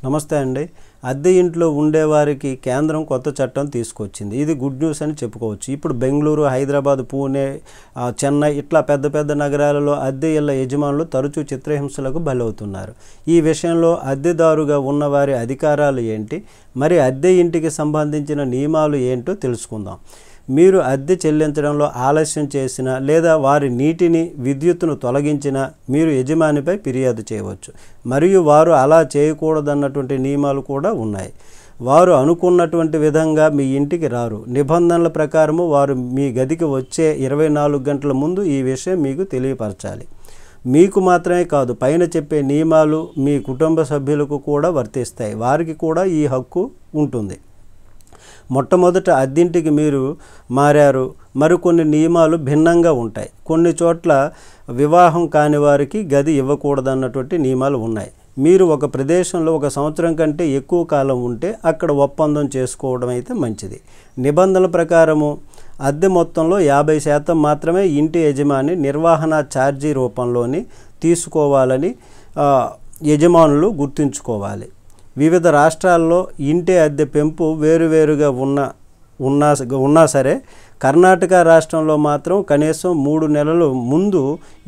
నమస్తే అండి. అద్దె ఇంట్లో ఉండేవారికి కేంద్రం కొత్త చట్టం తీసుకొచ్చింది. ఇది గుడ్ న్యూస్ అని చెప్పుకోవచ్చు. ఇప్పుడు బెంగళూరు, హైదరాబాద్, పూణే, చెన్నై ఇట్లా పెద్ద పెద్ద నగరాలలో అద్దె ఇళ్ల యజమానులు తరచూ చిత్రహింసలకు బలవుతున్నారు. ఈ విషయంలో అద్దెదారుగా ఉన్నవారి అధికారాలు ఏంటి, మరి అద్దె ఇంటికి సంబంధించిన నియమాలు ఏంటో తెలుసుకుందాం. మీరు అద్దె చెల్లించడంలో ఆలస్యం చేసినా లేదా వారి నీటిని, విద్యుత్తును తొలగించినా మీరు యజమానిపై ఫిర్యాదు చేయవచ్చు. మరియు వారు అలా చేయకూడదన్నటువంటి నియమాలు కూడా ఉన్నాయి. వారు అనుకున్నటువంటి విధంగా మీ ఇంటికి రారు. నిబంధనల ప్రకారము వారు మీ గదికి వచ్చే 24 గంటల ముందు ఈ విషయం మీకు తెలియపరచాలి. మీకు మాత్రమే కాదు, పైన చెప్పే నియమాలు మీ కుటుంబ సభ్యులకు కూడా వర్తిస్తాయి. వారికి కూడా ఈ హక్కు ఉంటుంది. మొట్టమొదట అద్దింటికి మీరు మారారు, మరికొన్ని నియమాలు భిన్నంగా ఉంటాయి. కొన్ని చోట్ల వివాహం కాని వారికి గది ఇవ్వకూడదన్నటువంటి నియమాలు ఉన్నాయి. మీరు ఒక ప్రదేశంలో 1 సంవత్సరం కంటే ఎక్కువ కాలం ఉంటే అక్కడ ఒప్పందం చేసుకోవడం అయితే మంచిది. నిబంధనల ప్రకారము అద్దె మొత్తంలో 50% మాత్రమే ఇంటి యజమాని నిర్వహణ ఛార్జీ రూపంలోని తీసుకోవాలని యజమానులు గుర్తుంచుకోవాలి. వివిధ రాష్ట్రాల్లో ఇంటి అద్దె పెంపు వేరువేరుగా ఉన్నా సరే కర్ణాటక రాష్ట్రంలో మాత్రం కనీసం 3 నెలల ముందు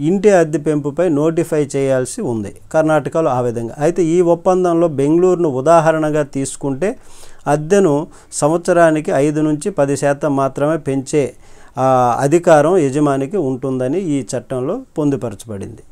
ఇంటి అద్దె పెంపుపై నోటిఫై చేయాల్సి ఉంది. కర్ణాటకలో ఆ విధంగా. అయితే ఈ ఒప్పందంలో బెంగళూరును ఉదాహరణగా తీసుకుంటే అద్దెను సంవత్సరానికి 5 నుంచి 10% మాత్రమే పెంచే అధికారం యజమానికి ఉంటుందని ఈ చట్టంలో పొందుపరచబడింది.